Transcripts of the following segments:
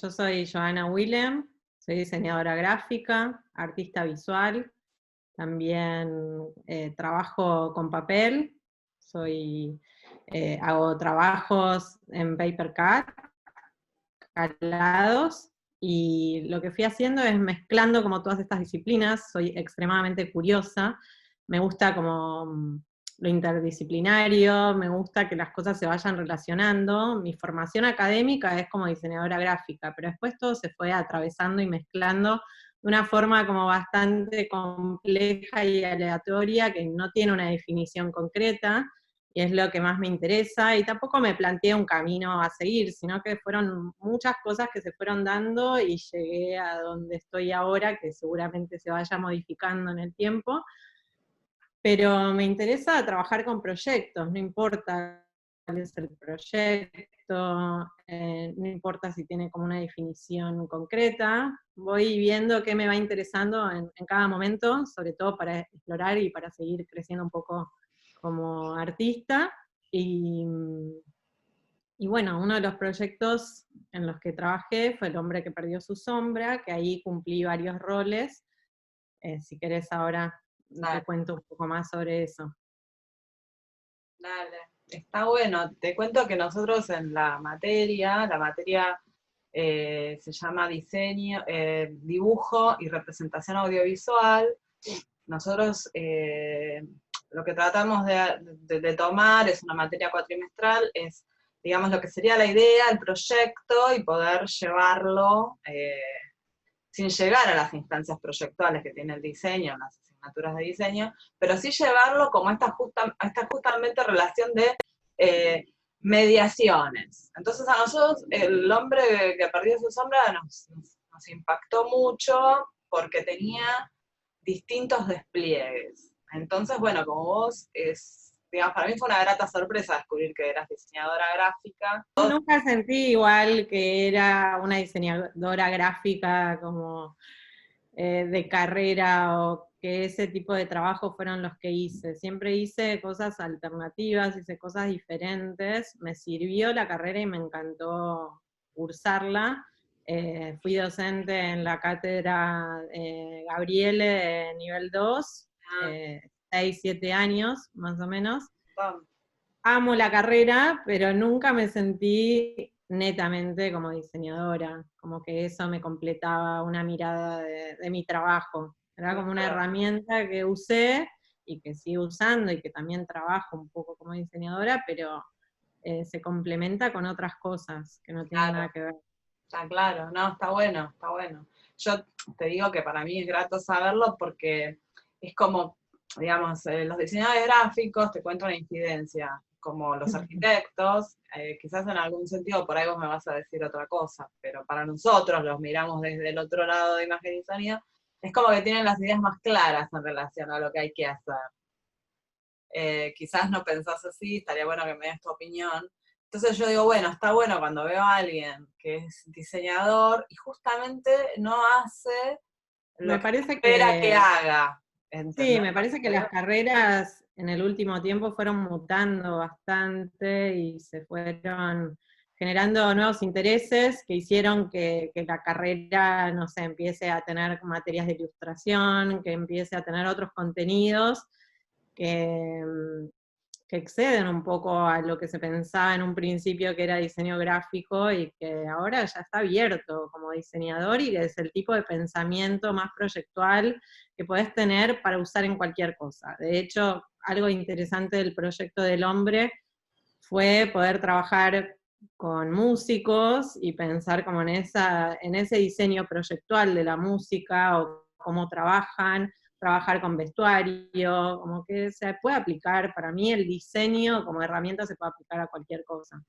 yo soy Joana Willem, soy diseñadora gráfica, artista visual, también trabajo con papel, hago trabajos en paper calados, y lo que fui haciendo es mezclando como todas estas disciplinas. Soy extremadamente curiosa, me gusta como lo interdisciplinario, me gusta que las cosas se vayan relacionando. Mi formación académica es como diseñadora gráfica, pero después todo se fue atravesando y mezclando de una forma como bastante compleja y aleatoria, que no tiene una definición concreta, y es lo que más me interesa, y tampoco me planteé un camino a seguir, sino que fueron muchas cosas que se fueron dando y llegué a donde estoy ahora, que seguramente se vaya modificando en el tiempo, pero me interesa trabajar con proyectos, no importa cuál es el proyecto, no importa si tiene como una definición concreta, voy viendo qué me va interesando en cada momento, sobre todo para explorar y para seguir creciendo un poco como artista. Y, y bueno, uno de los proyectos en los que trabajé fue El hombre que perdió su sombra, que ahí cumplí varios roles. Si querés ahora te Dale, cuento un poco más sobre eso. dale. Está bueno. Te cuento que nosotros en la materia se llama diseño, dibujo y representación audiovisual. Nosotros lo que tratamos de tomar es una materia cuatrimestral, es, digamos, lo que sería la idea, el proyecto, y poder llevarlo sin llegar a las instancias proyectuales que tiene el diseño, las asignaturas de diseño, pero sí llevarlo como a esta justamente relación de mediaciones. Entonces a nosotros el hombre que perdió su sombra nos impactó mucho porque tenía distintos despliegues. Entonces, bueno, como vos, digamos, para mí fue una grata sorpresa descubrir que eras diseñadora gráfica. Nunca sentí igual que era una diseñadora gráfica como de carrera, o que ese tipo de trabajo fueron los que hice. Siempre hice cosas alternativas, hice cosas diferentes, me sirvió la carrera y me encantó cursarla. Fui docente en la cátedra Gabriele de nivel 2, Ah, 6, 7 años más o menos. bom, Amo la carrera, pero nunca me sentí netamente como diseñadora, como que eso me completaba una mirada de mi trabajo. Era como una claro, herramienta que usé y que sigo usando y que también trabajo un poco como diseñadora, pero se complementa con otras cosas que no tienen nada claro. que ver. Está claro, no, está bueno, está bueno. Yo te digo que para mí es grato saberlo porque es como, digamos, los diseñadores gráficos, te cuento una incidencia, como los arquitectos, quizás en algún sentido por ahí vos me vas a decir otra cosa, pero para nosotros, los miramos desde el otro lado de imagen y sonido, es como que tienen las ideas más claras en relación a lo que hay que hacer. Quizás no pensás así, estaría bueno que me des tu opinión. Entonces yo digo, bueno, está bueno cuando veo a alguien que es diseñador y justamente no hace lo Me que se parece espera que que haga. Sí, ¿Entendés me lo parece que que las digo? carreras en el último tiempo fueron mutando bastante y se fueron generando nuevos intereses que hicieron que la carrera, no sé, empiece a tener materias de ilustración, que empiece a tener otros contenidos que, que exceden un poco a lo que se pensaba en un principio que era diseño gráfico, y que ahora ya está abierto como diseñador, y que es el tipo de pensamiento más proyectual que podés tener para usar en cualquier cosa. De hecho, algo interesante del proyecto del hombre fue poder trabajar con músicos y pensar como en ese diseño proyectual de la música, o cómo trabajar con vestuario, como que se puede aplicar, para mí el diseño como herramienta se puede aplicar a cualquier cosa.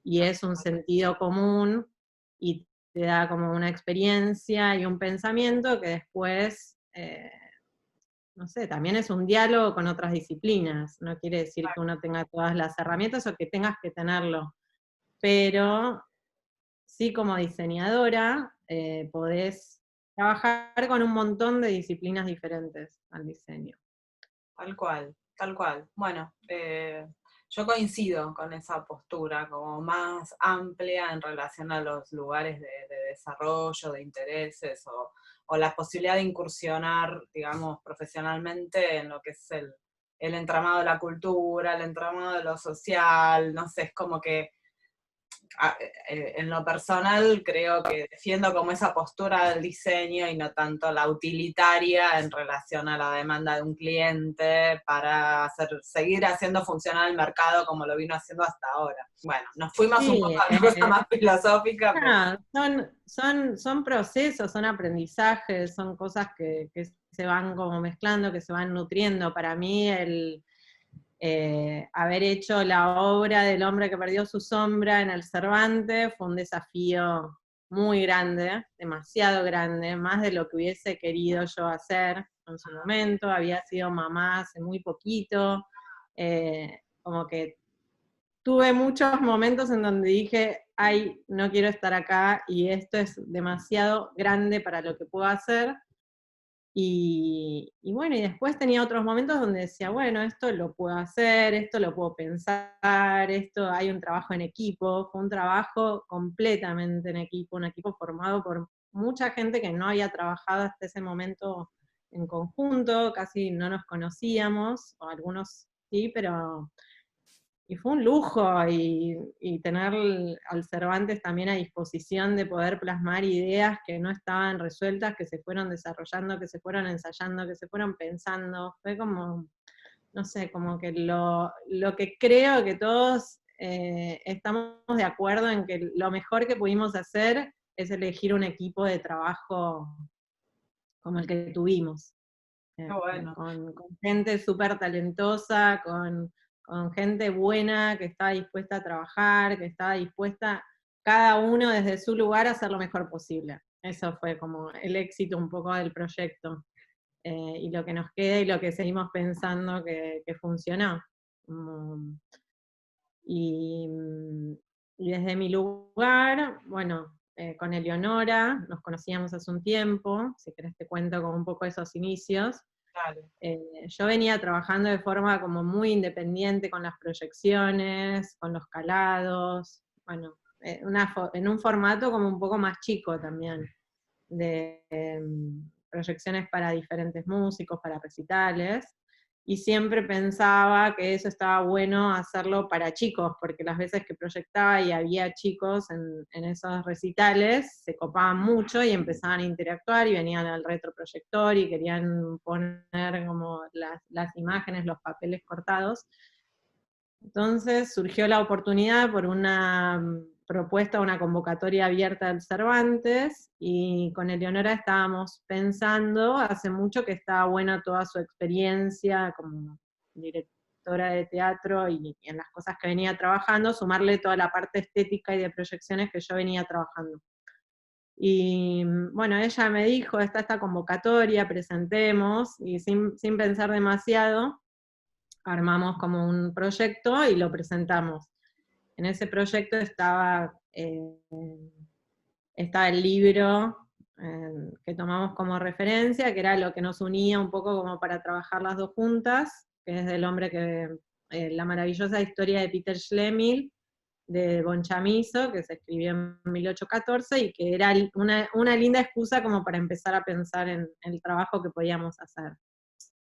Y es un sentido común y te da como una experiencia y un pensamiento que después, no sé, también es un diálogo con otras disciplinas. No quiere decir que uno tenga todas las herramientas o que tengas que tenerlo, pero sí, como diseñadora podés trabajar con un montón de disciplinas diferentes al diseño. Tal cual, tal cual. Bueno, Yo coincido con esa postura como más amplia en relación a los lugares de desarrollo, de intereses o la posibilidad de incursionar, digamos, profesionalmente en lo que es el entramado de la cultura, el entramado de lo social, no sé, es como que en lo personal creo que defiendo como esa postura del diseño y no tanto la utilitaria en relación a la demanda de un cliente para seguir haciendo funcionar el mercado como lo vino haciendo hasta ahora. Bueno, nos fuimos un poco Sí, a una cosa más filosófica, pero son procesos, son aprendizajes, son cosas que se van como mezclando, que se van nutriendo. Para mí haber hecho la obra del hombre que perdió su sombra en el Cervantes fue un desafío muy grande, demasiado grande, más de lo que hubiese querido yo hacer en su momento. Había sido mamá hace muy poquito, como que tuve muchos momentos en donde dije, ay, no quiero estar acá y esto es demasiado grande para lo que puedo hacer. Y bueno, y después tenía otros momentos donde decía, bueno, esto lo puedo hacer, esto lo puedo pensar, esto hay un trabajo en equipo, fue un trabajo completamente en equipo, un equipo formado por mucha gente que no había trabajado hasta ese momento en conjunto, casi no nos conocíamos, o algunos sí, pero y fue un lujo y tener al Cervantes también a disposición de poder plasmar ideas que no estaban resueltas, que se fueron desarrollando, que se fueron ensayando, que se fueron pensando. Fue como, no sé, como que lo que creo que todos estamos de acuerdo en que lo mejor que pudimos hacer es elegir un equipo de trabajo como el que tuvimos. bueno. Con gente súper talentosa, con gente buena que estaba dispuesta a trabajar, que estaba dispuesta cada uno desde su lugar a hacer lo mejor posible. Eso fue como el éxito un poco del proyecto. Y lo que nos queda y lo que seguimos pensando que funcionó. Mm, y, y desde mi lugar, bueno, con Eleonora nos conocíamos hace un tiempo, si querés te cuento como un poco esos inicios. Dale. Yo venía trabajando de forma como muy independiente con las proyecciones, con los calados, bueno, en un formato como un poco más chico también, de proyecciones para diferentes músicos, para recitales, y siempre pensaba que eso estaba bueno hacerlo para chicos, porque las veces que proyectaba y había chicos en esos recitales, se copaban mucho y empezaban a interactuar y venían al retroproyector y querían poner como las imágenes, los papeles cortados. Entonces surgió la oportunidad por una propuesta, una convocatoria abierta del Cervantes, y con Eleonora estábamos pensando hace mucho que estaba buena toda su experiencia como directora de teatro y en las cosas que venía trabajando, sumarle toda la parte estética y de proyecciones que yo venía trabajando. Y bueno, ella me dijo, está esta convocatoria, presentemos, y sin pensar demasiado, armamos como un proyecto y lo presentamos. En ese proyecto estaba el libro que tomamos como referencia, que era lo que nos unía un poco como para trabajar las dos juntas, que es del hombre la maravillosa historia de Peter Schlemihl, de Bonchamizo, que se escribió en 1814, y que era una linda excusa como para empezar a pensar en el trabajo que podíamos hacer.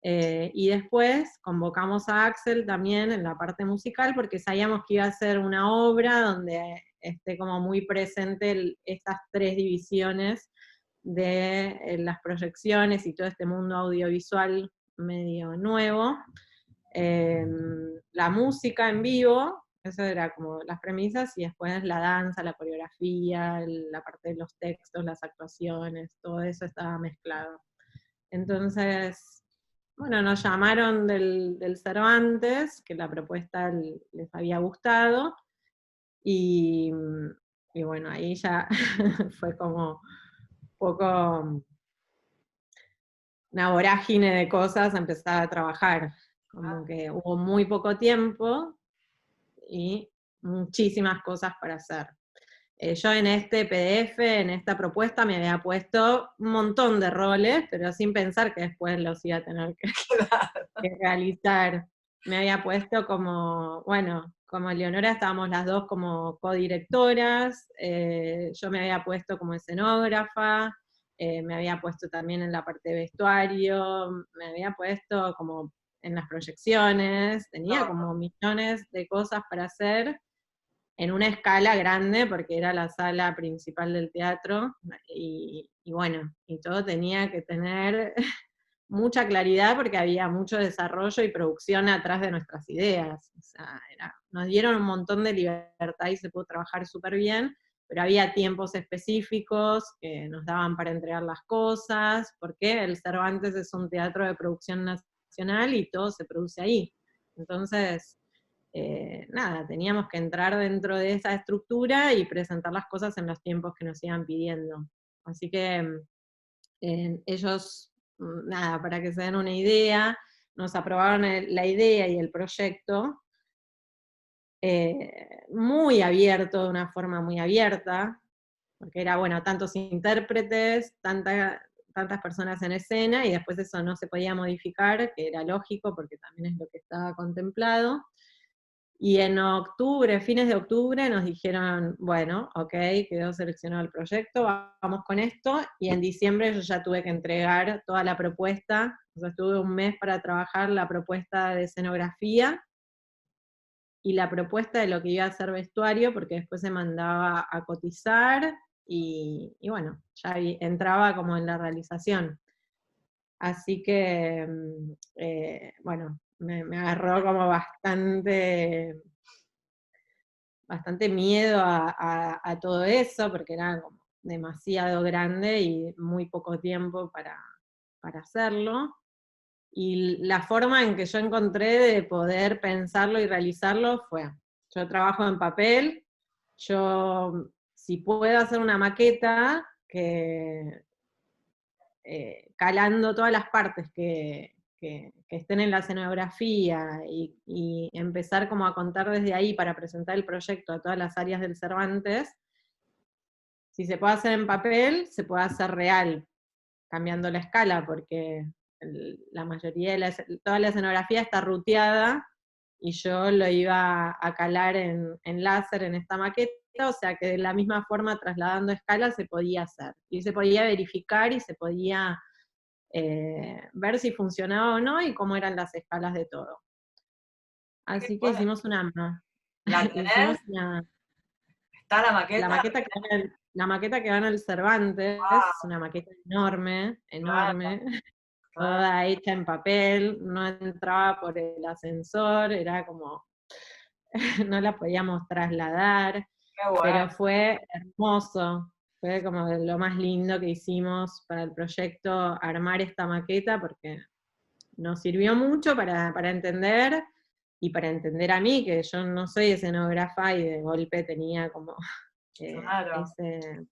Y después convocamos a Axel también en la parte musical, porque sabíamos que iba a ser una obra donde esté como muy presente estas tres divisiones de las proyecciones y todo este mundo audiovisual medio nuevo. La música en vivo, eso era como las premisas, y después la danza, la coreografía, la parte de los textos, las actuaciones, todo eso estaba mezclado. Entonces, bueno, nos llamaron del Cervantes, que la propuesta les había gustado, y, y bueno, ahí ya fue como un poco una vorágine de cosas, empezar a trabajar. Como que hubo muy poco tiempo y muchísimas cosas para hacer. Yo en este PDF, en esta propuesta, me había puesto un montón de roles, pero sin pensar que después los iba a tener que realizar. me había puesto como, bueno, como Leonora estábamos las dos como codirectoras, yo me había puesto como escenógrafa, me había puesto también en la parte de vestuario, me había puesto como en las proyecciones, tenía como millones de cosas para hacer en una escala grande, porque era la sala principal del teatro, y bueno, y todo tenía que tener mucha claridad porque había mucho desarrollo y producción atrás de nuestras ideas. O sea, nos dieron un montón de libertad y se pudo trabajar súper bien, pero había tiempos específicos que nos daban para entregar las cosas, porque el Cervantes es un teatro de producción nacional y todo se produce ahí. Entonces, nada, teníamos que entrar dentro de esa estructura y presentar las cosas en los tiempos que nos iban pidiendo. Así que ellos, nada, para que se den una idea, nos aprobaron la idea y el proyecto muy abierto, de una forma muy abierta, porque era, bueno, tantos intérpretes, tantas personas en escena, y después eso no se podía modificar, que era lógico, porque también es lo que estaba contemplado. Y en octubre, fines de octubre, nos dijeron, bueno, ok, quedó seleccionado el proyecto, vamos con esto, y en diciembre yo ya tuve que entregar toda la propuesta, o sea, estuve un mes para trabajar la propuesta de escenografía, y la propuesta de lo que iba a ser vestuario, porque después se mandaba a cotizar, y bueno, ya entraba como en la realización. Así que, bueno, me agarró como bastante miedo a todo eso, porque era como demasiado grande y muy poco tiempo para hacerlo. Y la forma en que yo encontré de poder pensarlo y realizarlo fue, yo trabajo en papel, yo si puedo hacer una maqueta, calando todas las partes que estén en la escenografía y empezar como a contar desde ahí para presentar el proyecto a todas las áreas del Cervantes, si se puede hacer en papel, se puede hacer real, cambiando la escala, porque la mayoría toda la escenografía está ruteada, y yo lo iba a calar en láser en esta maqueta, o sea que de la misma forma, trasladando escala, se podía hacer, y se podía verificar, y se podía ver si funcionaba o no, y cómo eran las escalas de todo. Qué Así que bueno. hicimos ¿La hicimos tenés? ¿Está la la maqueta? maqueta la maqueta que va en el Cervantes, es Wow, una maqueta enorme, claro, enorme, claro. toda hecha en papel, no entraba por el ascensor, era como, no la podíamos trasladar, Qué bueno. pero fue hermoso, fue como de lo más lindo que hicimos para el proyecto, armar esta maqueta, porque nos sirvió mucho para entender, y para entender a mí, que yo no soy escenógrafa, y de golpe tenía como eh, Claro. ese,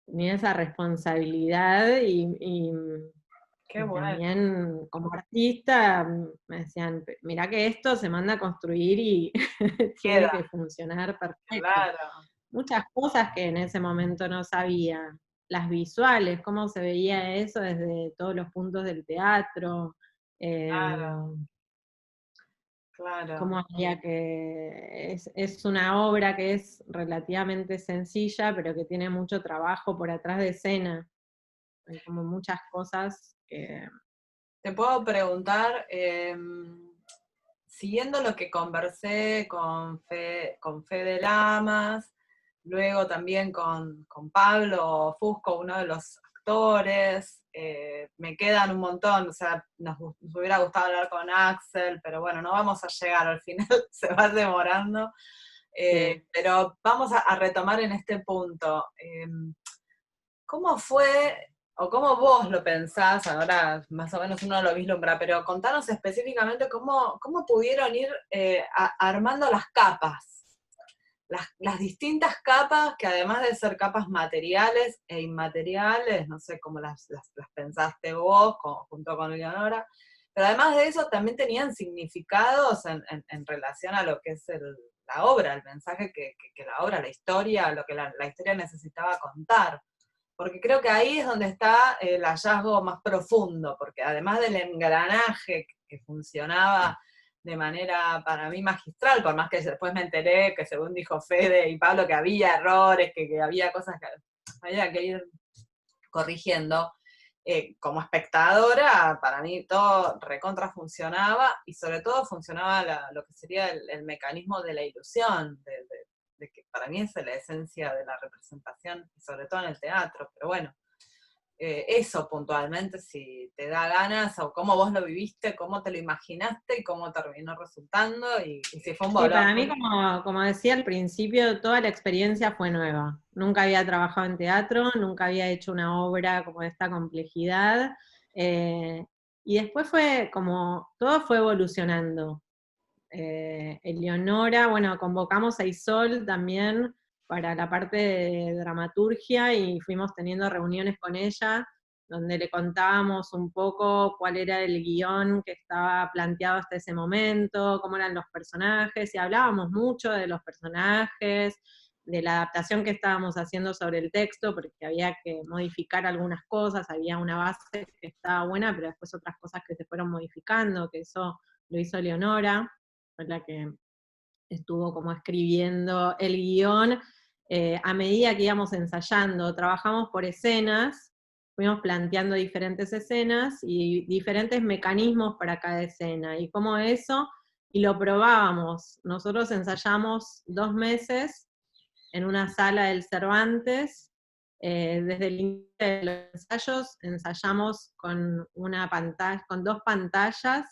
tenía esa responsabilidad, Qué y bueno. también como artista me decían, mirá que esto se manda a construir y tiene Queda, que funcionar perfecto. claro. Muchas cosas que en ese momento no sabía, las visuales, cómo se veía eso desde todos los puntos del teatro, Claro, em, claro. cómo había es una obra que es relativamente sencilla, pero que tiene mucho trabajo por atrás de escena, hay como muchas cosas que... Te puedo preguntar, siguiendo lo que conversé con Fede Lamas, luego también con Pablo Fusco, uno de los actores, me quedan un montón, o sea, nos hubiera gustado hablar con Axel, pero bueno, no vamos a llegar al final, se va demorando. Sí. Pero vamos a retomar en este punto. ¿Cómo fue, o cómo vos lo pensás, ahora más o menos uno lo vislumbra, pero contanos específicamente cómo pudieron ir armando las capas, las distintas capas que además de ser capas materiales e inmateriales, no sé cómo las pensaste vos junto con Leonora, pero además de eso también tenían significados en relación a lo que es la obra, el mensaje que la obra, la historia, lo que la historia necesitaba contar. Porque creo que ahí es donde está el hallazgo más profundo, porque además del engranaje que funcionaba de manera para mí magistral, por más que después me enteré que según dijo Fede y Pablo que había errores, que había cosas que había que ir corrigiendo. Como espectadora, para mí todo recontra funcionaba, y sobre todo funcionaba lo que sería el mecanismo de la ilusión, de que para mí es la esencia de la representación, sobre todo en el teatro, pero bueno, eso puntualmente, si te da ganas, o cómo vos lo viviste, cómo te lo imaginaste, y cómo terminó resultando, y si fue un Sí, bolón. para mí, como decía al principio, toda la experiencia fue nueva. Nunca había trabajado en teatro, nunca había hecho una obra como de esta complejidad. eh, y después fue como, todo fue evolucionando. Eleonora, bueno, convocamos a Isol también para la parte de dramaturgia y fuimos teniendo reuniones con ella donde le contábamos un poco cuál era el guión que estaba planteado hasta ese momento, cómo eran los personajes, y hablábamos mucho de los personajes, de la adaptación que estábamos haciendo sobre el texto, porque había que modificar algunas cosas, había una base que estaba buena, pero después otras cosas que se fueron modificando, que eso lo hizo Leonora, fue la que estuvo como escribiendo el guión a medida que íbamos ensayando. Trabajamos por escenas, fuimos planteando diferentes escenas y diferentes mecanismos para cada escena, y como eso, y lo probábamos. Nosotros ensayamos 2 meses en una sala del Cervantes. Desde el inicio de los ensayos ensayamos con una pantalla, con 2 pantallas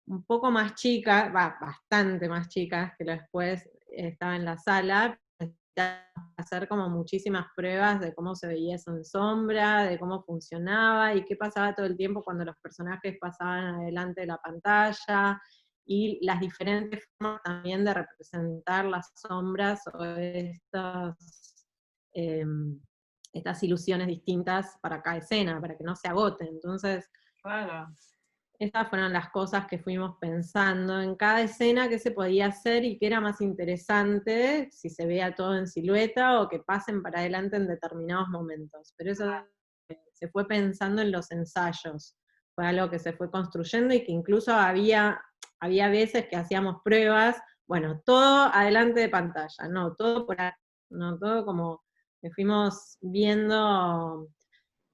un poco más chicas, bastante más chicas que después estaba en la sala, hacer como muchísimas pruebas de cómo se veía eso en sombra, de cómo funcionaba y qué pasaba todo el tiempo cuando los personajes pasaban adelante de la pantalla, y las diferentes formas también de representar las sombras o eh, estas ilusiones distintas para cada escena, para que no se agoten. Entonces, Claro. estas fueron las cosas que fuimos pensando en cada escena, qué se podía hacer y qué era más interesante, si se veía todo en silueta o que pasen para adelante en determinados momentos. Pero eso se fue pensando en los ensayos, fue algo que se fue construyendo y que incluso había veces que hacíamos pruebas, bueno, todo adelante de pantalla, no, todo por ahí, no, todo como que fuimos viendo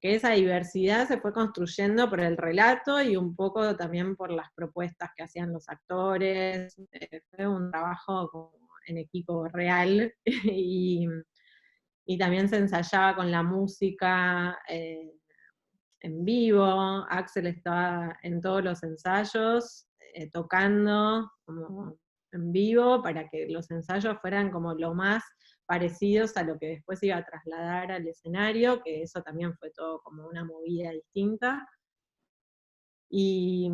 que esa diversidad se fue construyendo por el relato y un poco también por las propuestas que hacían los actores. Fue un trabajo como en equipo real y también se ensayaba con la música en vivo. Axel estaba en todos los ensayos tocando como en vivo para que los ensayos fueran como lo más parecidos a lo que después iba a trasladar al escenario, que eso también fue todo como una movida distinta. Y,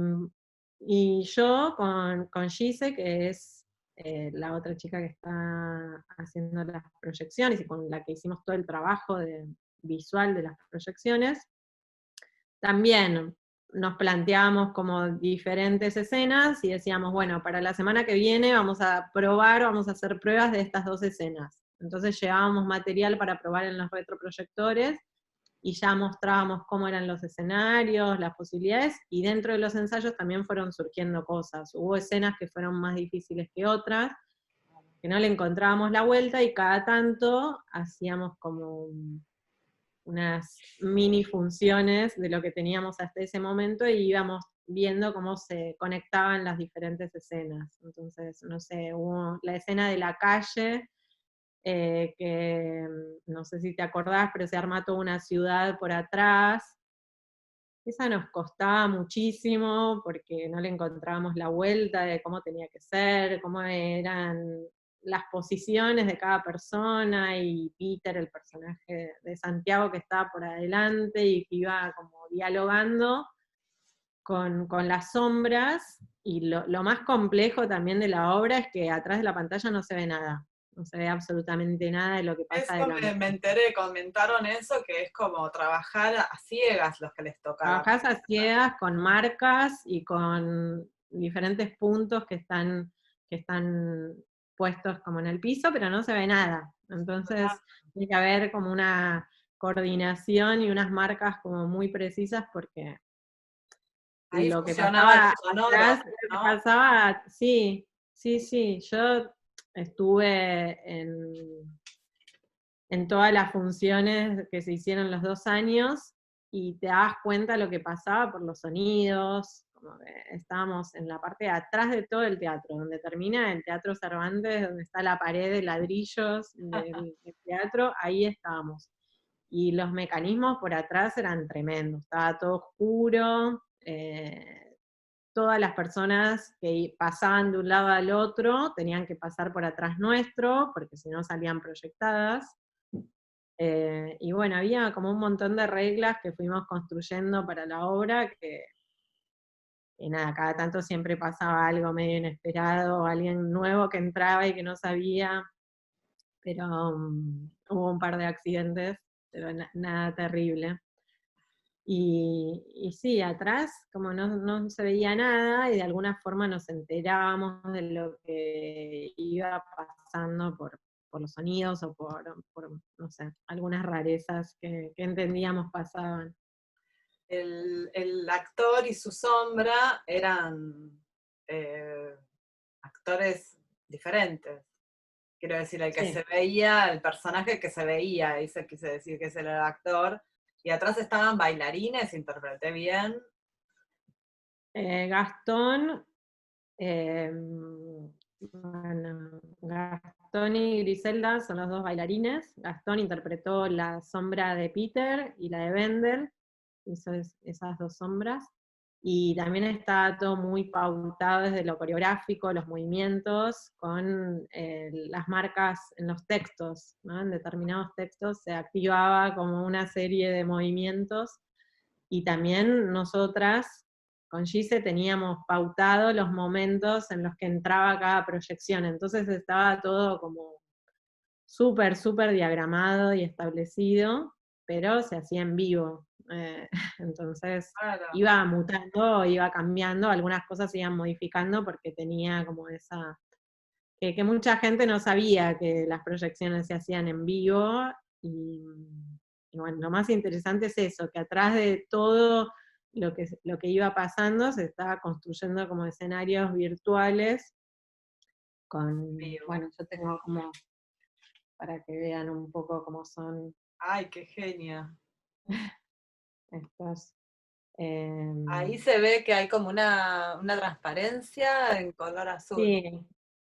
y yo con Gise, que es la otra chica que está haciendo las proyecciones y con la que hicimos todo el trabajo visual de las proyecciones, también nos planteábamos como diferentes escenas y decíamos, bueno, para la semana que viene vamos a probar, vamos a hacer pruebas de estas 2 escenas. Entonces llevábamos material para probar en los retroproyectores y ya mostrábamos cómo eran los escenarios, las posibilidades, y dentro de los ensayos también fueron surgiendo cosas. Hubo escenas que fueron más difíciles que otras, que no le encontrábamos la vuelta, y cada tanto hacíamos como unas mini funciones de lo que teníamos hasta ese momento y íbamos viendo cómo se conectaban las diferentes escenas. Entonces, no sé, hubo la escena de la calle, que no sé si te acordás, pero se arma toda una ciudad por atrás. Esa nos costaba muchísimo porque no le encontrábamos la vuelta de cómo tenía que ser, cómo eran las posiciones de cada persona, y Peter, el personaje de Santiago que estaba por adelante y que iba como dialogando con las sombras, y lo más complejo también de la obra es que atrás de la pantalla no se ve nada, no se ve absolutamente nada de lo que pasa Eso adelante. me enteré, comentaron eso, que es como trabajar a ciegas los que les tocaba. Trabajás a ciegas con marcas y con diferentes puntos que están puestos como en el piso, pero no se ve nada. Entonces tiene que haber como una coordinación y unas marcas como muy precisas, porque Ahí lo que funcionaba el pasaba sonoro, atrás, lo que ¿no? pasaba, sí, sí, sí, yo estuve en todas las funciones que se hicieron los 2 años y te das cuenta lo que pasaba por los sonidos, como que estábamos en la parte de atrás de todo el teatro, donde termina el Teatro Cervantes, donde está la pared de ladrillos del teatro, ahí estábamos. Y los mecanismos por atrás eran tremendos, estaba todo oscuro, todas las personas que pasaban de un lado al otro tenían que pasar por atrás nuestro, porque si no salían proyectadas. Y bueno, había como un montón de reglas que fuimos construyendo para la obra que nada, cada tanto siempre pasaba algo medio inesperado, alguien nuevo que entraba y que no sabía, pero hubo un par de accidentes, pero nada terrible. Y sí, atrás, como no se veía nada, y de alguna forma nos enterábamos de lo que iba pasando por los sonidos o por, no sé, algunas rarezas que entendíamos pasaban. El actor y su sombra eran eh, actores diferentes. Quiero decir, el que Sí. se veía, el personaje que se veía, eso quise decir que ese era el actor. Y atrás estaban bailarines, interpreté bien. Gastón, bueno, Gastón y Griselda son los dos bailarines. Gastón interpretó la sombra de Peter y la de Bendel, hizo esas dos sombras. Y también está todo muy pautado desde lo coreográfico, los movimientos, con las marcas en los textos, ¿no? En determinados textos se activaba como una serie de movimientos, y también nosotras con Gise teníamos pautado los momentos en los que entraba cada proyección, entonces estaba todo como súper, súper diagramado y establecido, pero se hacía en vivo. Entonces Claro. iba mutando, iba cambiando, algunas cosas se iban modificando porque tenía como esa, que mucha gente no sabía que las proyecciones se hacían en vivo, y, y bueno, lo más interesante es eso, que atrás de todo lo que iba pasando se estaba construyendo como escenarios virtuales Vivo. bueno, yo tengo como para que vean un poco cómo son Ay, qué genio. estos. Ahí se ve que hay como una transparencia en color azul. Sí,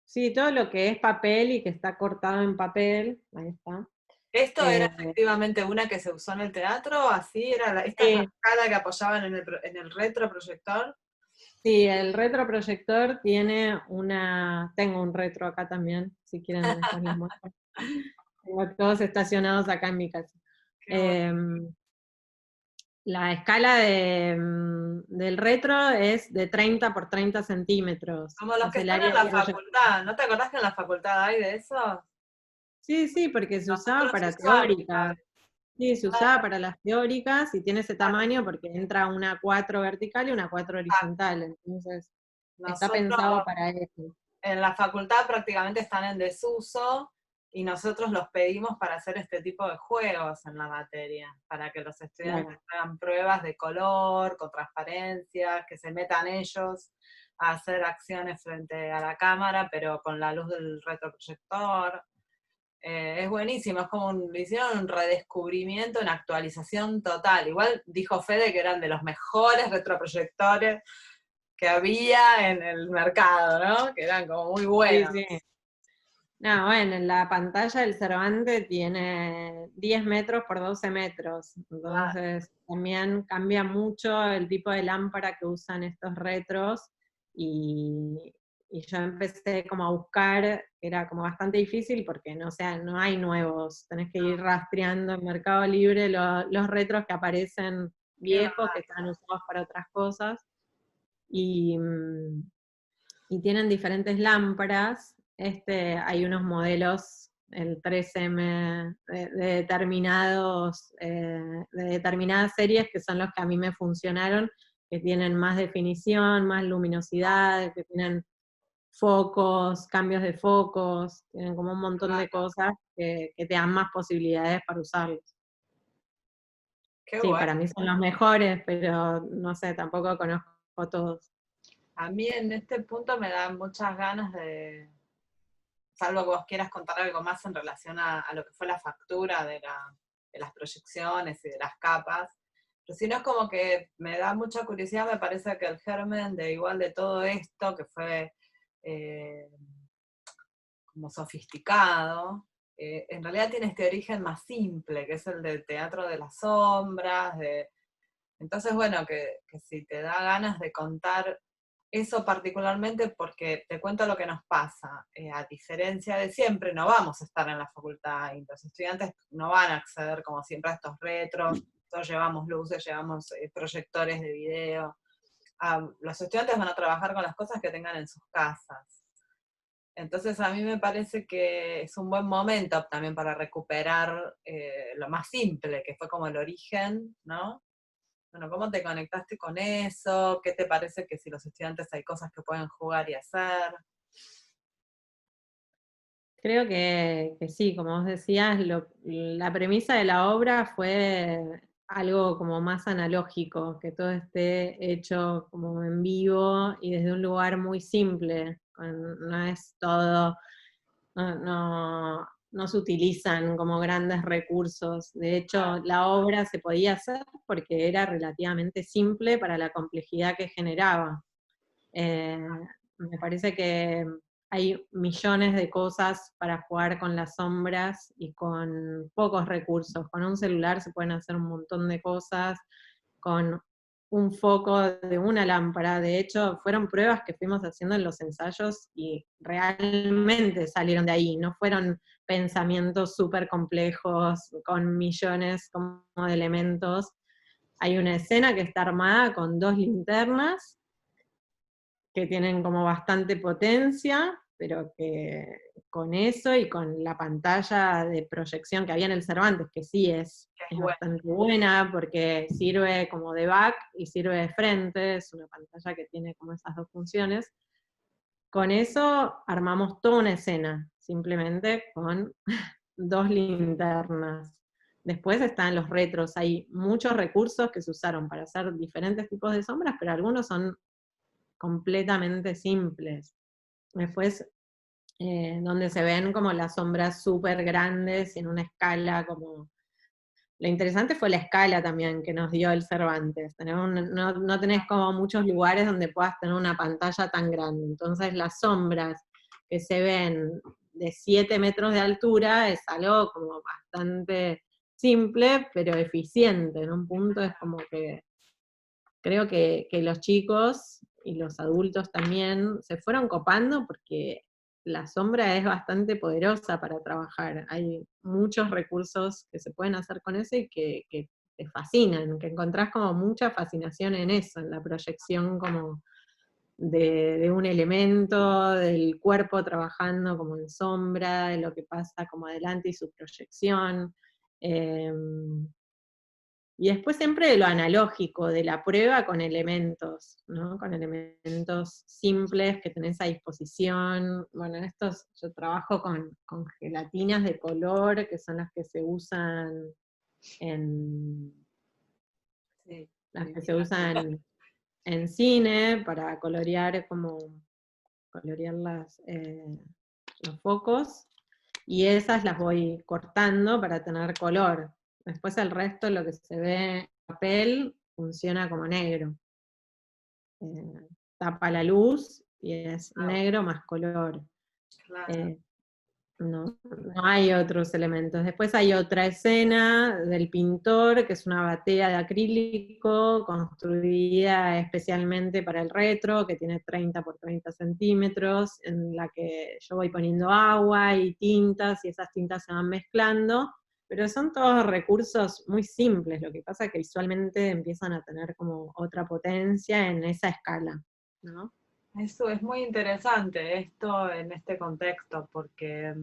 sí, todo lo que es papel y que está cortado en papel, ahí está. ¿Esto era Eh, efectivamente una que se usó en el teatro? ¿Así era? ¿Esta es la sí, escala que apoyaban en el retroproyector? sí, el retroproyector tiene tengo un retro acá también, si quieren después les muestro. Tengo todos estacionados acá en mi casa. Qué bueno. Em, la escala del retro es de 30 por 30 centímetros. Como los Es que el están área en de la proyección. facultad. ¿No te acordás que en la facultad hay de eso? Sí, sí, porque se usaba Nosotros para usamos. teóricas. Sí, se usaba para las teóricas y tiene ese tamaño porque entra una 4 vertical y una 4 horizontal. Entonces, está pensado Nosotros para eso. en la facultad prácticamente están en desuso y nosotros los pedimos para hacer este tipo de juegos en la materia, para que los estudiantes Claro. hagan pruebas de color, con transparencia, que se metan ellos a hacer acciones frente a la cámara, pero con la luz del retroproyector. Es buenísimo, es como hicieron un redescubrimiento, una actualización total. Igual dijo Fede que eran de los mejores retroproyectores que había en el mercado, ¿no? Que eran como muy Sí, buenos. sí. No, bueno, en la pantalla del Cervantes tiene 10 metros por 12 metros, Ah, entonces también cambia mucho el tipo de lámpara que usan estos retros, y, y yo empecé como a buscar, era como bastante difícil porque no, o sea, no hay nuevos, tenés que ir rastreando en Mercado Libre los retros que aparecen qué viejos, que están usados para otras cosas, y, y tienen diferentes lámparas. Hay unos modelos, el 3M, de determinadas series que son los que a mí me funcionaron, que tienen más definición, más luminosidad, que tienen focos, cambios de focos, tienen como un montón de cosas que te dan más posibilidades para usarlos. qué Sí, bueno. para mí son los mejores, pero no sé, tampoco conozco a todos. A mí en este punto me dan muchas ganas de, salvo que vos quieras contar algo más en relación a lo que fue la factura de las proyecciones y de las capas, pero si no es como que me da mucha curiosidad, me parece que el germen de igual de todo esto, que fue como sofisticado, en realidad tiene este origen más simple, que es el del teatro de las sombras, entonces bueno, que si te da ganas de contar eso particularmente, porque te cuento lo que nos pasa. A diferencia de siempre, no vamos a estar en la facultad y los estudiantes no van a acceder como siempre a estos retros. Todos llevamos luces, llevamos proyectores de video. Los estudiantes van a trabajar con las cosas que tengan en sus casas. Entonces a mí me parece que es un buen momento también para recuperar lo más simple, que fue como el origen, ¿no? Bueno, ¿cómo te conectaste con eso? ¿Qué te parece que si los estudiantes hay cosas que pueden jugar y hacer? Creo que sí, como vos decías, la premisa de la obra fue algo como más analógico, que todo esté hecho como en vivo y desde un lugar muy simple. No es todo, no se utilizan como grandes recursos. De hecho, la obra se podía hacer porque era relativamente simple para la complejidad que generaba. Me parece que hay millones de cosas para jugar con las sombras y con pocos recursos. Con un celular se pueden hacer un montón de cosas, con un foco de una lámpara. De hecho, fueron pruebas que fuimos haciendo en los ensayos y realmente salieron de ahí. No fueron pensamientos súper complejos con millones como de elementos. Hay una escena que está armada con 2 linternas que tienen como bastante potencia, pero que con eso y con la pantalla de proyección que había en el Cervantes, que sí es bastante buena, porque sirve como de back y sirve de frente, es una pantalla que tiene como esas 2 funciones. Con eso armamos toda una escena, simplemente con 2 linternas. Después están los retros, hay muchos recursos que se usaron para hacer diferentes tipos de sombras, pero algunos son completamente simples. Después, donde se ven como las sombras súper grandes en una escala como... Lo interesante fue la escala también que nos dio el Cervantes. No tenés como muchos lugares donde puedas tener una pantalla tan grande. Entonces las sombras que se ven de 7 metros de altura es algo como bastante simple, pero eficiente. En un punto es como que creo que los chicos y los adultos también se fueron copando porque la sombra es bastante poderosa para trabajar. Hay muchos recursos que se pueden hacer con eso y que te fascinan, que encontrás como mucha fascinación en eso, en la proyección como de un elemento, del cuerpo trabajando como en sombra, de lo que pasa como adelante y su proyección. Y después siempre de lo analógico, de la prueba con elementos, ¿no? Con elementos simples que tenés a disposición. Bueno, en estos yo trabajo con gelatinas de color, que son las que se usan en, Sí, las que se usan en cine para colorear los focos, y esas las voy cortando para tener color. Después el resto, lo que se ve en papel, funciona como negro. Tapa la luz y es negro más color. claro. Eh, no hay otros elementos. Después hay otra escena del pintor, que es una batea de acrílico construida especialmente para el retro, que tiene 30 por 30 centímetros, en la que yo voy poniendo agua y tintas, y esas tintas se van mezclando, pero son todos recursos muy simples, lo que pasa es que visualmente empiezan a tener como otra potencia en esa escala, ¿no? Eso es muy interesante, esto en este contexto, porque,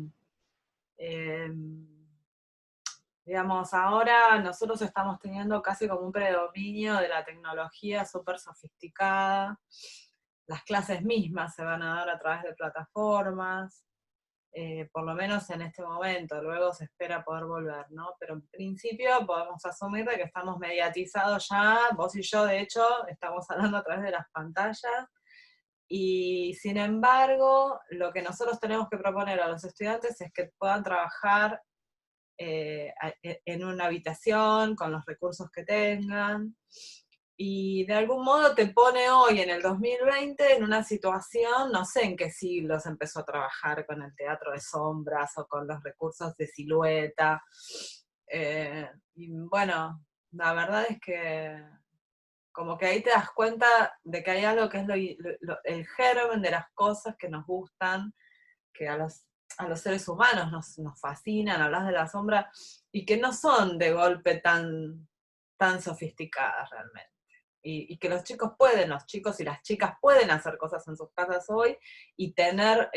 digamos, ahora nosotros estamos teniendo casi como un predominio de la tecnología súper sofisticada, las clases mismas se van a dar a través de plataformas, por lo menos en este momento, luego se espera poder volver, ¿no? Pero en principio podemos asumir de que estamos mediatizados ya, vos y yo de hecho estamos hablando a través de las pantallas, y sin embargo, lo que nosotros tenemos que proponer a los estudiantes es que puedan trabajar en una habitación, con los recursos que tengan, y de algún modo te pone hoy, en el 2020, en una situación, no sé en qué siglo se empezó a trabajar con el teatro de sombras o con los recursos de silueta. Y bueno, la verdad es que como que ahí te das cuenta de que hay algo que es el germen de las cosas que nos gustan, que a los seres humanos nos fascinan, hablas de la sombra, y que no son de golpe tan sofisticadas realmente. Y que los chicos y las chicas pueden hacer cosas en sus casas hoy y tener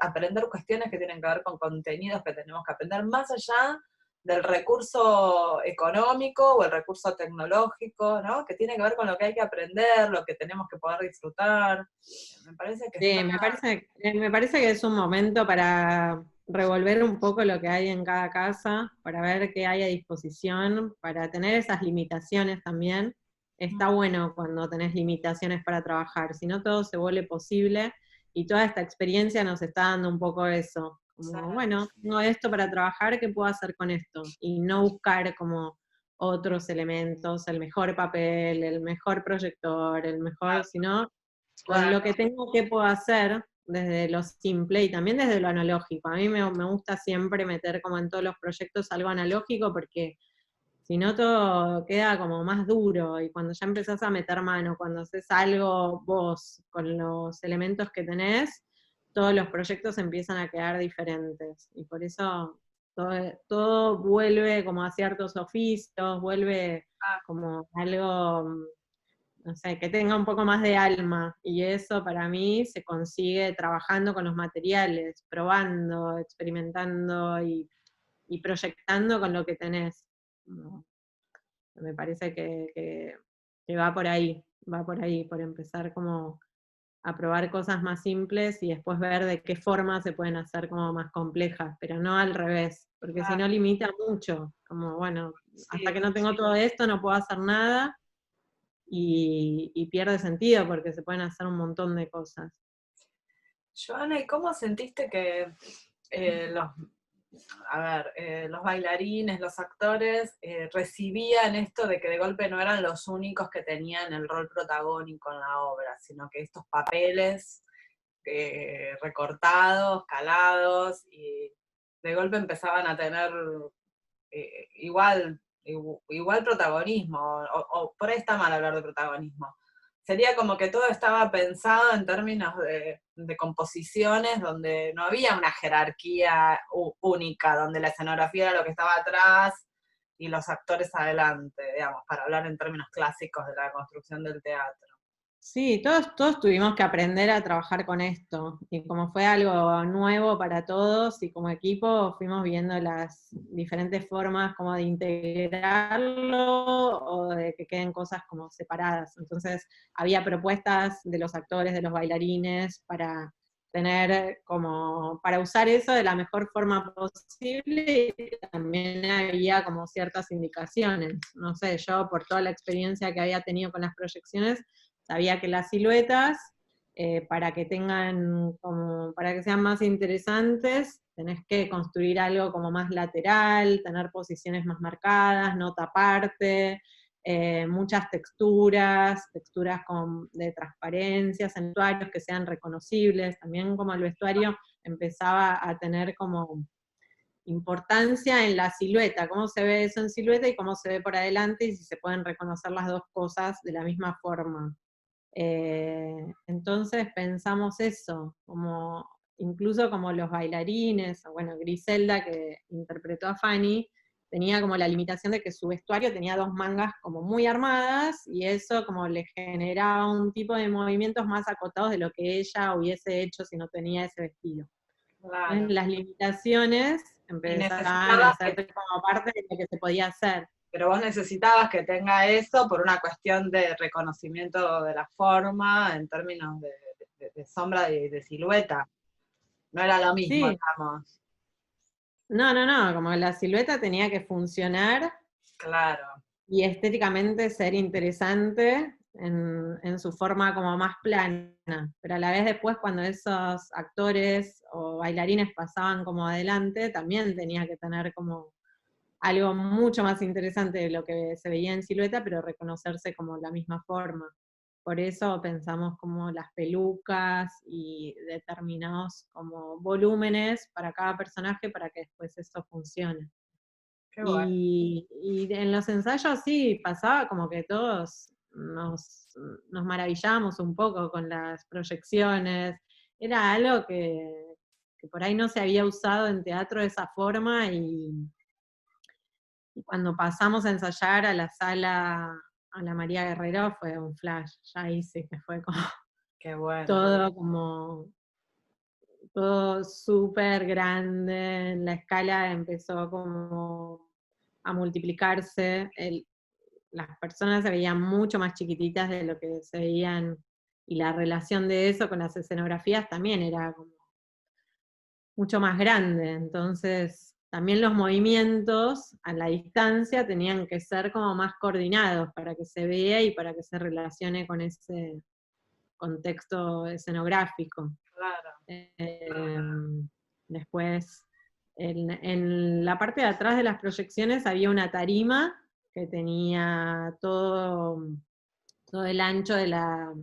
aprender cuestiones que tienen que ver con contenidos que tenemos que aprender más allá del recurso económico o el recurso tecnológico, ¿no? Que tiene que ver con lo que hay que aprender, lo que tenemos que poder disfrutar. Me parece que Sí, me parece que es un momento para revolver un poco lo que hay en cada casa, para ver qué hay a disposición, para tener esas limitaciones también. Está bueno cuando tenés limitaciones para trabajar, si no todo se vuelve posible, y toda esta experiencia nos está dando un poco eso, como, bueno, tengo esto para trabajar, ¿qué puedo hacer con esto? Y no buscar como otros elementos, el mejor papel, el mejor proyector, el mejor, sino con lo que tengo, ¿qué puedo hacer? Desde lo simple y también desde lo analógico. A mí me gusta siempre meter como en todos los proyectos algo analógico, porque si no todo queda como más duro, y cuando ya empezás a meter mano, cuando haces algo vos con los elementos que tenés, todos los proyectos empiezan a quedar diferentes. Y por eso todo vuelve como a ciertos oficios, vuelve como algo, no sé, que tenga un poco más de alma, y eso para mí se consigue trabajando con los materiales, probando, experimentando y proyectando con lo que tenés. No, me parece que va por ahí, por empezar como a probar cosas más simples y después ver de qué forma se pueden hacer como más complejas, pero no al revés, porque si no limita mucho, como bueno, hasta que no tengo todo esto no puedo hacer nada, y pierde sentido porque se pueden hacer un montón de cosas. Joana, ¿y cómo sentiste que los bailarines, los actores, recibían esto de que de golpe no eran los únicos que tenían el rol protagónico en la obra, sino que estos papeles recortados, calados, y de golpe empezaban a tener igual protagonismo, o por ahí está mal hablar de protagonismo. Sería como que todo estaba pensado en términos de composiciones donde no había una jerarquía única, donde la escenografía era lo que estaba atrás y los actores adelante, digamos, para hablar en términos clásicos de la construcción del teatro. Sí, todos tuvimos que aprender a trabajar con esto, y como fue algo nuevo para todos y como equipo fuimos viendo las diferentes formas como de integrarlo o de que queden cosas como separadas. Entonces había propuestas de los actores, de los bailarines, para tener como, para usar eso de la mejor forma posible, y también había como ciertas indicaciones. No sé, yo por toda la experiencia que había tenido con las proyecciones, sabía que las siluetas, para que tengan como, para que sean más interesantes, tenés que construir algo como más lateral, tener posiciones más marcadas, no taparte, muchas texturas de transparencias en vestuarios que sean reconocibles. También como el vestuario empezaba a tener como importancia en la silueta, cómo se ve eso en silueta y cómo se ve por adelante, y si se pueden reconocer las dos cosas de la misma forma. Entonces pensamos eso, como incluso como los bailarines, o bueno, Griselda, que interpretó a Fanny, tenía como la limitación de que su vestuario tenía dos mangas como muy armadas, y eso como le generaba un tipo de movimientos más acotados de lo que ella hubiese hecho si no tenía ese vestido. Claro. Entonces, las limitaciones empezaban a ser como parte de lo que se podía hacer. Pero vos necesitabas que tenga eso por una cuestión de reconocimiento de la forma en términos de sombra y de silueta. No era lo mismo, Sí, digamos. no, como la silueta tenía que funcionar Claro, y estéticamente ser interesante en su forma como más plana, pero a la vez después cuando esos actores o bailarines pasaban como adelante, también tenía que tener como algo mucho más interesante de lo que se veía en silueta, pero reconocerse como la misma forma. Por eso pensamos como las pelucas y determinados como volúmenes para cada personaje para que después eso funcione. qué bueno. Y en los ensayos sí, pasaba como que todos nos maravillábamos un poco con las proyecciones. Era algo que por ahí no se había usado en teatro de esa forma y cuando pasamos a ensayar a la sala, a la María Guerrero, fue un flash. Ya ahí sí que fue como Qué bueno. todo como todo súper grande, la escala empezó como a multiplicarse, las personas se veían mucho más chiquititas de lo que se veían, y la relación de eso con las escenografías también era como mucho más grande, entonces también los movimientos a la distancia tenían que ser como más coordinados para que se vea y para que se relacione con ese contexto escenográfico. Claro. Después, en la parte de atrás de las proyecciones había una tarima que tenía todo el ancho de la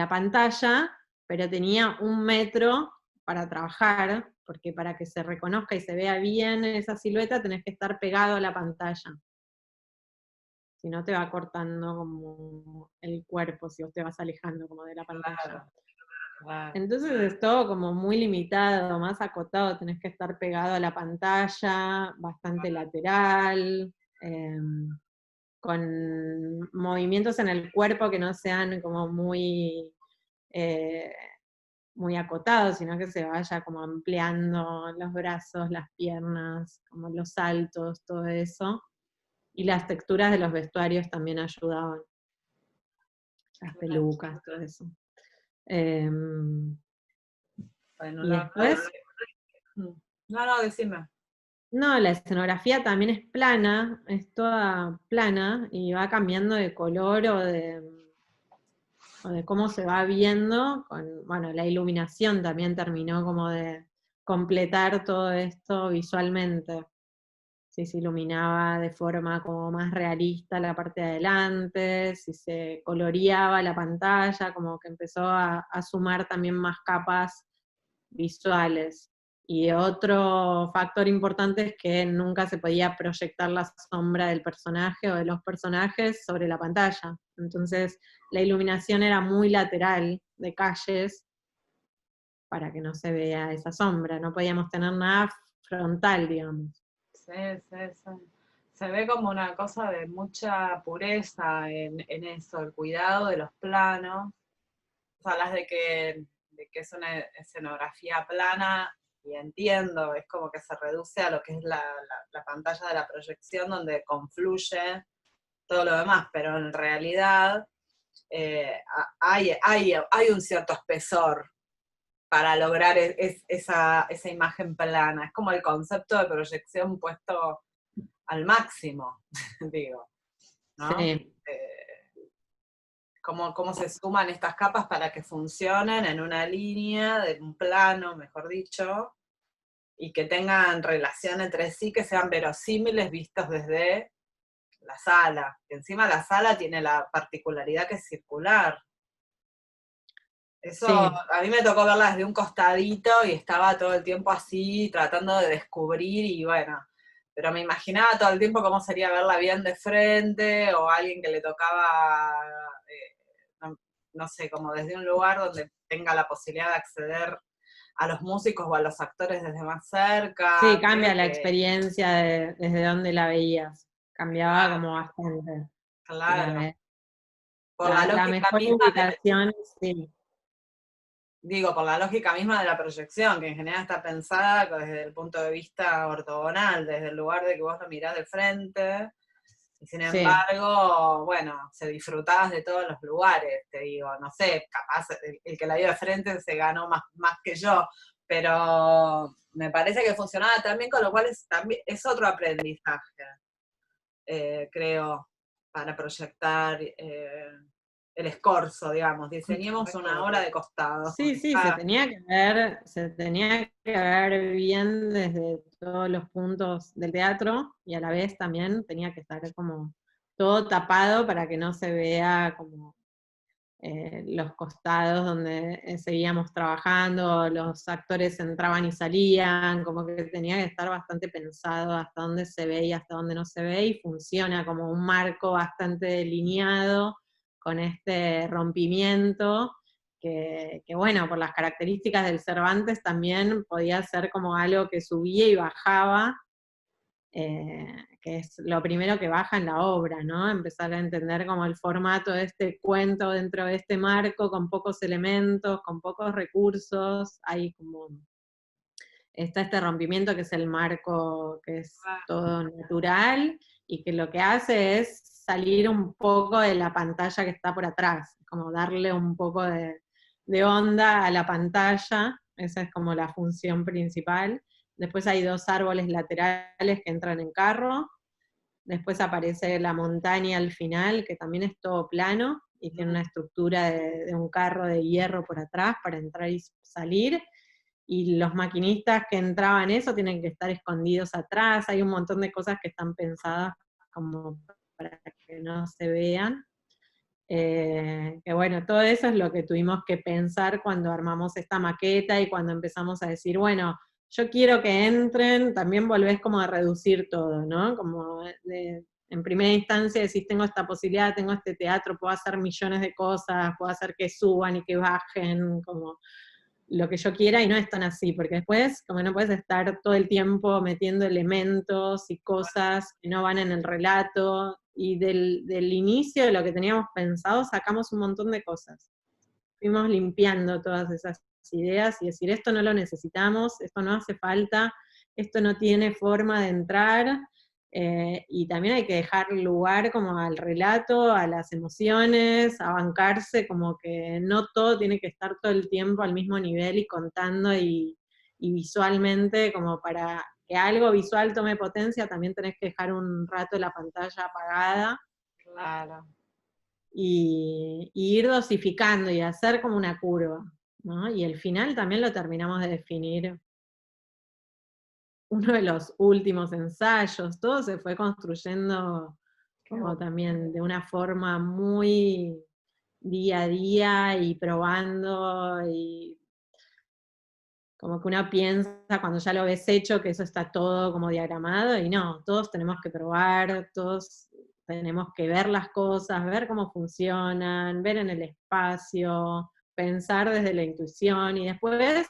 pantalla, pero tenía 1 metro para trabajar, porque para que se reconozca y se vea bien esa silueta tenés que estar pegado a la pantalla. Si no te va cortando como el cuerpo, si vos te vas alejando como de la pantalla. Claro, claro. Entonces es todo como muy limitado, más acotado, tenés que estar pegado a la pantalla, bastante lateral, con movimientos en el cuerpo que no sean como eh, muy acotados, sino que se vaya como ampliando los brazos, las piernas, como los saltos, todo eso. Y las texturas de los vestuarios también ayudaban, las Claro. pelucas, todo eso. Em, Bueno, y la verdad después es que... No, no, decime. no, la escenografía también es plana, es toda plana y va cambiando de color o de cómo se va viendo. Bueno, la iluminación también terminó como de completar todo esto visualmente. Si se iluminaba de forma como más realista la parte de adelante, si se coloreaba la pantalla, como que empezó a sumar también más capas visuales. Y otro factor importante es que nunca se podía proyectar la sombra del personaje o de los personajes sobre la pantalla. Entonces la iluminación era muy lateral de calles para que no se vea esa sombra. No podíamos tener nada frontal, digamos. Sí, sí, sí. Se ve como una cosa de mucha pureza en eso, el cuidado de los planos. Hablas de que es una escenografía plana y entiendo, es como que se reduce a lo que es la pantalla de la proyección donde confluye todo lo demás, pero en realidad hay un cierto espesor para lograr esa imagen plana. Es como el concepto de proyección puesto al máximo, digo, ¿no? Sí, Cómo se suman estas capas para que funcionen en una línea, de un plano, mejor dicho, y que tengan relación entre sí, que sean verosímiles vistos desde la sala. Que encima la sala tiene la particularidad que es circular. Eso sí, a mí me tocó verla desde un costadito y estaba todo el tiempo así, tratando de descubrir y bueno, pero me imaginaba todo el tiempo cómo sería verla bien de frente o alguien que le tocaba, no, no sé, como desde un lugar donde tenga la posibilidad de acceder a los músicos o a los actores desde más sí, cerca. Creo cambia la que, experiencia desde donde la veías. Cambiaba como bastante. claro, La, por la la lógica mejor misma ubicación, sí. digo, por la lógica misma de la proyección, que en general está pensada desde el punto de vista ortogonal, desde el lugar de que vos lo mirás de frente, Y sin Sí. embargo, bueno, se disfrutabas de todos los lugares, te digo, no sé, capaz el que la vio de frente se ganó más que yo, pero me parece que funcionaba también, con lo cual también, es otro aprendizaje, creo, para proyectar el escorzo, digamos. Diseñemos una obra de costado. Sí, sí, se tenía que ver bien desde todos los puntos del teatro y a la vez también tenía que estar como todo tapado para que no se vea como los costados donde seguíamos trabajando, los actores entraban y salían, como que tenía que estar bastante pensado hasta dónde se ve y hasta dónde no se ve, y funciona como un marco bastante delineado con este rompimiento, que bueno, por las características del Cervantes también podía ser como algo que subía y bajaba, que es lo primero que baja en la obra, ¿no? Empezar a entender como el formato de este cuento dentro de este marco, con pocos elementos, con pocos recursos, hay como, está este rompimiento que es el marco, que es todo natural, y que lo que hace es salir un poco de la pantalla que está por atrás, como darle un poco de onda a la pantalla, esa es como la función principal. Después hay dos árboles laterales que entran en carro. Después aparece la montaña al final, que también es todo plano y tiene una estructura de un carro de hierro por atrás para entrar y salir. Y los maquinistas que entraban eso tienen que estar escondidos atrás. Hay un montón de cosas que están pensadas como para que no se vean. Que bueno, todo eso es lo que tuvimos que pensar cuando armamos esta maqueta y cuando empezamos a decir, bueno, yo quiero que entren, también volvés como a reducir todo, ¿no? Como en primera instancia decís, tengo esta posibilidad, tengo este teatro, puedo hacer millones de cosas, puedo hacer que suban y que bajen, como lo que yo quiera, y no es tan así, porque después, como no puedes estar todo el tiempo metiendo elementos y cosas que no van en el relato, y del inicio de lo que teníamos pensado sacamos un montón de cosas. Fuimos limpiando todas esas ideas y decir, esto no lo necesitamos, esto no hace falta, esto no tiene forma de entrar, y también hay que dejar lugar como al relato, a las emociones, a bancarse, como que no todo tiene que estar todo el tiempo al mismo nivel y contando y visualmente, como para que algo visual tome potencia, también tenés que dejar un rato la pantalla apagada Claro. y ir dosificando y hacer como una curva, ¿no? Y el final también lo terminamos de definir, uno de los últimos ensayos, todo se fue construyendo como también de una forma muy día a día y probando, y como que uno piensa cuando ya lo ves hecho que eso está todo como diagramado, y no, todos tenemos que probar, todos tenemos que ver las cosas, ver cómo funcionan, ver en el espacio, pensar desde la intuición, y después,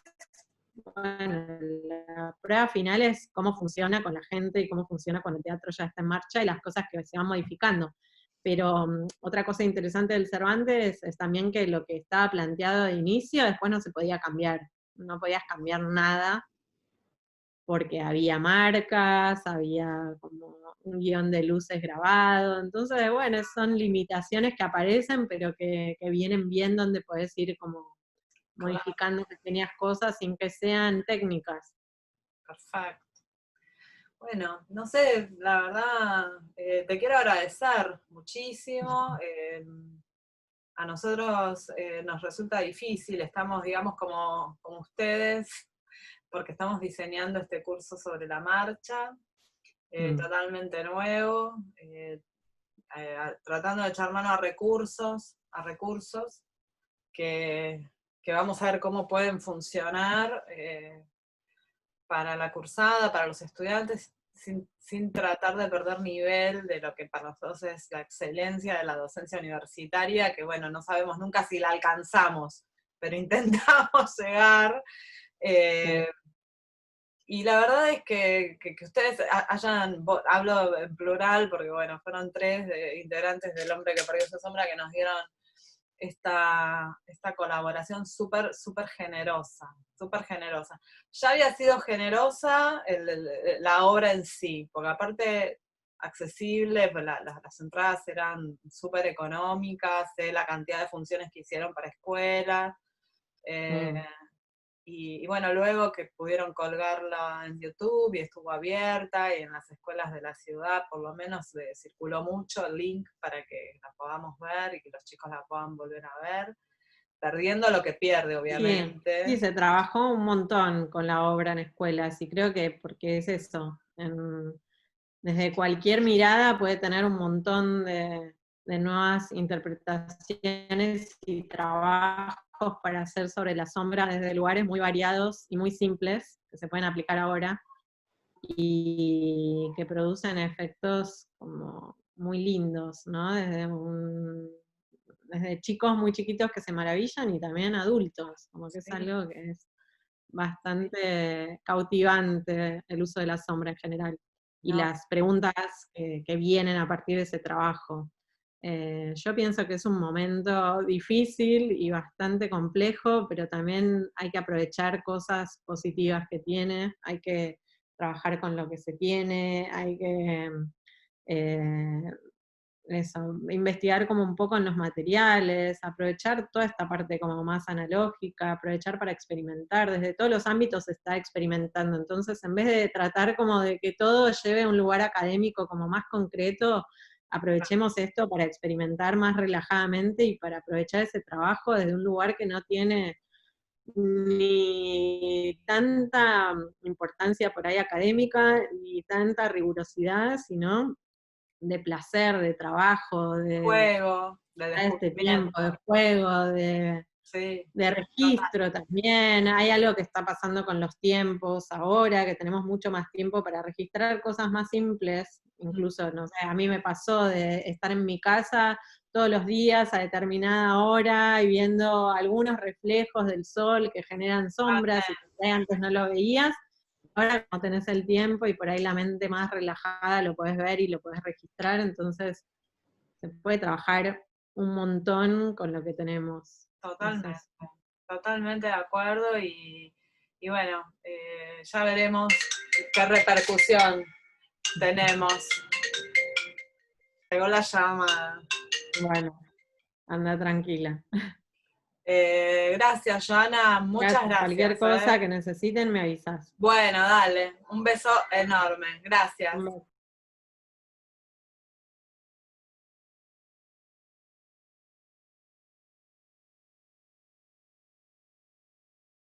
bueno, la prueba final es cómo funciona con la gente y cómo funciona cuando el teatro ya está en marcha y las cosas que se van modificando. Pero otra cosa interesante del Cervantes es también que lo que estaba planteado de inicio después no se podía cambiar, no podías cambiar nada porque había marcas, había como un guión de luces grabado, entonces bueno, son limitaciones que aparecen, pero que vienen bien, donde podés ir como Claro, modificando pequeñas cosas sin que sean técnicas. perfecto. Bueno, no sé, la verdad, te quiero agradecer muchísimo. A nosotros nos resulta difícil, estamos, digamos, como ustedes, porque estamos diseñando este curso sobre la marcha, Mm. totalmente nuevo, tratando de echar mano a recursos que vamos a ver cómo pueden funcionar para la cursada, para los estudiantes, sin tratar de perder nivel de lo que para nosotros es la excelencia de la docencia universitaria, que bueno, no sabemos nunca si la alcanzamos, pero intentamos llegar. Sí. Eh, y la verdad es que ustedes hablo en plural, porque bueno, fueron tres integrantes del Hombre que perdió su sombra que nos dieron esta colaboración súper generosa, súper generosa. Ya había sido generosa la obra en sí, porque aparte accesible, pues las entradas eran súper económicas, la cantidad de funciones que hicieron para escuelas, y bueno, luego que pudieron colgarla en YouTube y estuvo abierta, y en las escuelas de la ciudad por lo menos circuló mucho el link para que la podamos ver y que los chicos la puedan volver a ver, perdiendo lo que pierde, obviamente. Sí, se trabajó un montón con la obra en escuelas, y creo que porque es eso, desde cualquier mirada puede tener un montón de nuevas interpretaciones y trabajos para hacer sobre la sombra desde lugares muy variados y muy simples, que se pueden aplicar ahora, y que producen efectos como muy lindos, ¿no? Desde chicos muy chiquitos que se maravillan y también adultos, como que es algo que es bastante cautivante el uso de la sombra en general, y las preguntas que vienen a partir de ese trabajo. Yo pienso que es un momento difícil y bastante complejo, pero también hay que aprovechar cosas positivas que tiene, hay que trabajar con lo que se tiene, hay que eh, investigar como un poco en los materiales, aprovechar toda esta parte como más analógica, aprovechar para experimentar, desde todos los ámbitos se está experimentando, entonces en vez de tratar como de que todo lleve a un lugar académico como más concreto, aprovechemos esto para experimentar más relajadamente y para aprovechar ese trabajo desde un lugar que no tiene ni tanta importancia por ahí académica, ni tanta rigurosidad, sino de placer, de trabajo, de Juego, de este tiempo, de descubrimiento. juego, Sí, de registro también. Hay algo que está pasando con los tiempos ahora, que tenemos mucho más tiempo para registrar cosas más simples, incluso, no sé, a mí me pasó de estar en mi casa todos los días a determinada hora y viendo algunos reflejos del sol que generan sombras y que antes no lo veías. Ahora como tenés el tiempo y por ahí la mente más relajada lo podés ver y lo podés registrar, entonces se puede trabajar un montón con lo que tenemos. totalmente, totalmente de acuerdo, y bueno, ya veremos qué repercusión tenemos. Llegó la llama. Bueno, anda tranquila. Gracias, Joana, muchas Gracias. Cualquier gracias. cosa que necesiten me avisas. Bueno, dale, un beso enorme. Gracias. Un beso.